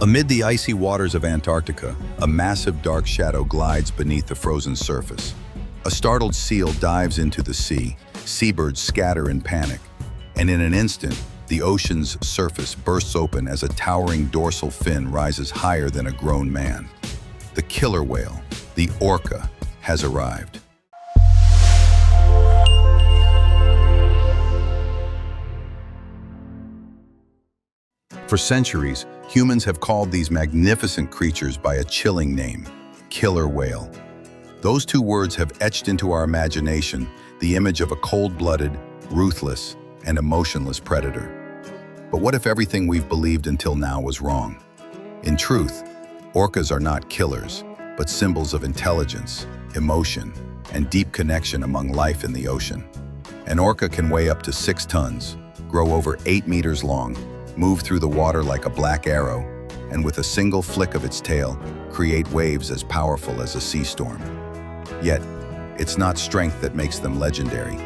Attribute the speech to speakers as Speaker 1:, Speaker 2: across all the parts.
Speaker 1: Amid the icy waters of Antarctica, a massive dark shadow glides beneath the frozen surface. A startled seal dives into the sea, seabirds scatter in panic, and in an instant, the ocean's surface bursts open as a towering dorsal fin rises higher than a grown man. The killer whale, the orca, has arrived. For centuries, humans have called these magnificent creatures by a chilling name, killer whale. Those two words have etched into our imagination the image of a cold-blooded, ruthless, and emotionless predator. But what if everything we've believed until now was wrong? In truth, orcas are not killers, but symbols of intelligence, emotion, and deep connection among life in the ocean. An orca can weigh up to 6 tons, grow over 8 meters long, move through the water like a black arrow, and with a single flick of its tail, create waves as powerful as a sea storm. Yet, it's not strength that makes them legendary.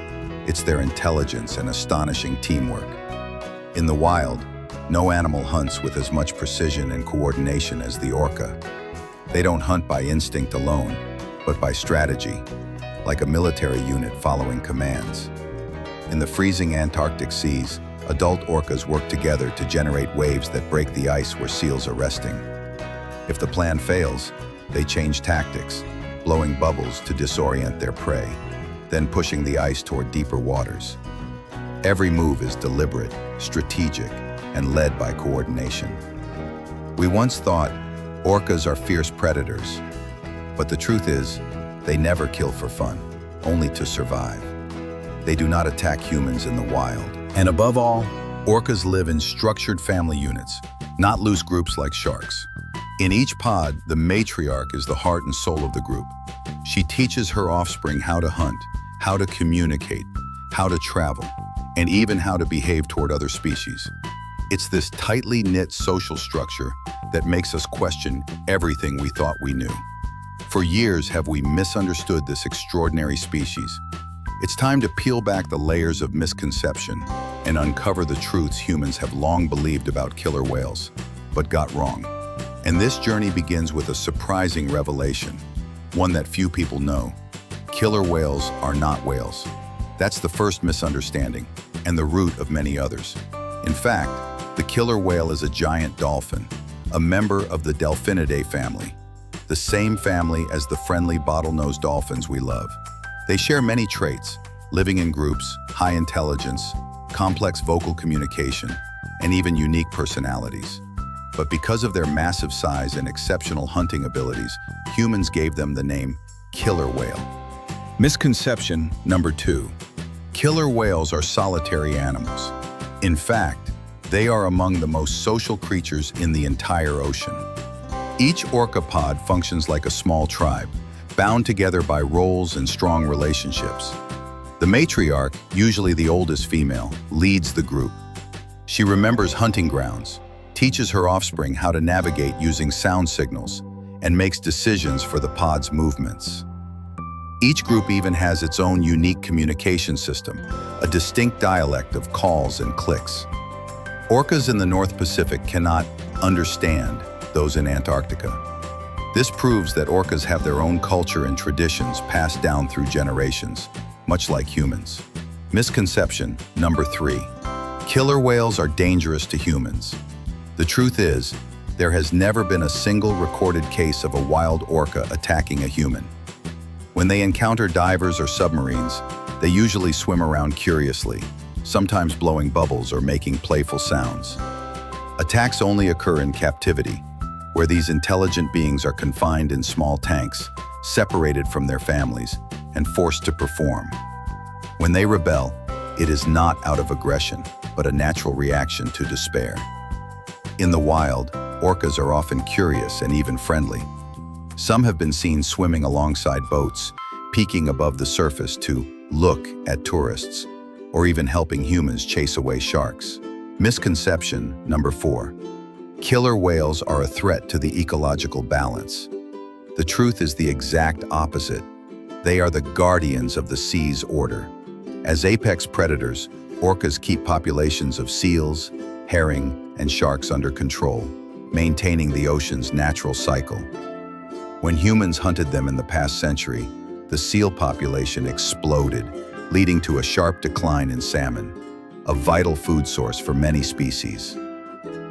Speaker 1: It's their intelligence and astonishing teamwork. In the wild, no animal hunts with as much precision and coordination as the orca. They don't hunt by instinct alone, but by strategy, like a military unit following commands. In the freezing Antarctic seas, adult orcas work together to generate waves that break the ice where seals are resting. If the plan fails, they change tactics, blowing bubbles to disorient their prey, then pushing the ice toward deeper waters. Every move is deliberate, strategic, and led by coordination. We once thought orcas are fierce predators, but the truth is, they never kill for fun, only to survive. They do not attack humans in the wild. And above all, orcas live in structured family units, not loose groups like sharks. In each pod, the matriarch is the heart and soul of the group. She teaches her offspring how to hunt, how to communicate, how to travel, and even how to behave toward other species. It's this tightly knit social structure that makes us question everything we thought we knew. For years have we misunderstood this extraordinary species. It's time to peel back the layers of misconception and uncover the truths humans have long believed about killer whales, but got wrong. And this journey begins with a surprising revelation, one that few people know. Killer whales are not whales. That's the first misunderstanding, and the root of many others. In fact, the killer whale is a giant dolphin, a member of the Delphinidae family, the same family as the friendly bottlenose dolphins we love. They share many traits, living in groups, high intelligence, complex vocal communication, and even unique personalities. But because of their massive size and exceptional hunting abilities, humans gave them the name killer whale. Misconception number 2. Killer whales are solitary animals. In fact, they are among the most social creatures in the entire ocean. Each orca pod functions like a small tribe, bound together by roles and strong relationships. The matriarch, usually the oldest female, leads the group. She remembers hunting grounds, teaches her offspring how to navigate using sound signals, and makes decisions for the pod's movements. Each group even has its own unique communication system, a distinct dialect of calls and clicks. Orcas in the North Pacific cannot understand those in Antarctica. This proves that orcas have their own culture and traditions passed down through generations, much like humans. Misconception number 3. Killer whales are dangerous to humans. The truth is, there has never been a single recorded case of a wild orca attacking a human. When they encounter divers or submarines, they usually swim around curiously, sometimes blowing bubbles or making playful sounds. Attacks only occur in captivity, where these intelligent beings are confined in small tanks, separated from their families, and forced to perform. When they rebel, it is not out of aggression, but a natural reaction to despair. In the wild, orcas are often curious and even friendly. Some have been seen swimming alongside boats, peeking above the surface to look at tourists, or even helping humans chase away sharks. Misconception number 4. Killer whales are a threat to the ecological balance. The truth is the exact opposite. They are the guardians of the sea's order. As apex predators, orcas keep populations of seals, herring, and sharks under control, maintaining the ocean's natural cycle. When humans hunted them in the past century, the seal population exploded, leading to a sharp decline in salmon, a vital food source for many species.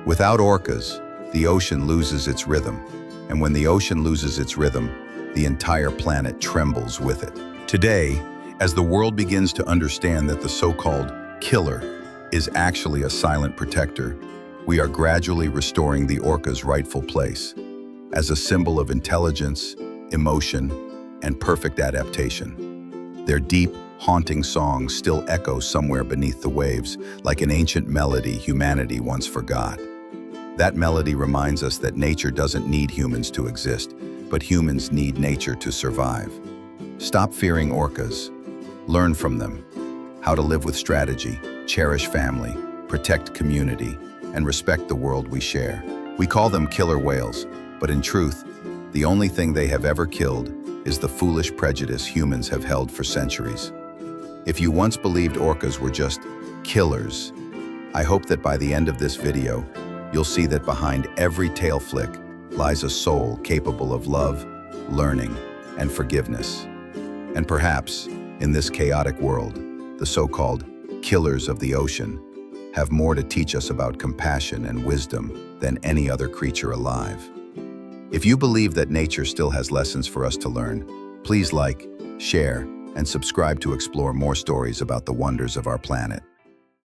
Speaker 1: Without orcas, the ocean loses its rhythm, and when the ocean loses its rhythm, the entire planet trembles with it. Today, as the world begins to understand that the so-called killer is actually a silent protector, we are gradually restoring the orca's rightful place as a symbol of intelligence, emotion, and perfect adaptation. Their deep, haunting songs still echo somewhere beneath the waves, like an ancient melody humanity once forgot. That melody reminds us that nature doesn't need humans to exist, but humans need nature to survive. Stop fearing orcas. Learn from them how to live with strategy, cherish family, protect community, and respect the world we share. We call them killer whales, but in truth, the only thing they have ever killed is the foolish prejudice humans have held for centuries. If you once believed orcas were just killers, I hope that by the end of this video, you'll see that behind every tail flick lies a soul capable of love, learning, and forgiveness. And perhaps, in this chaotic world, the so-called killers of the ocean have more to teach us about compassion and wisdom than any other creature alive. If you believe that nature still has lessons for us to learn, please like, share, and subscribe to explore more stories about the wonders of our planet.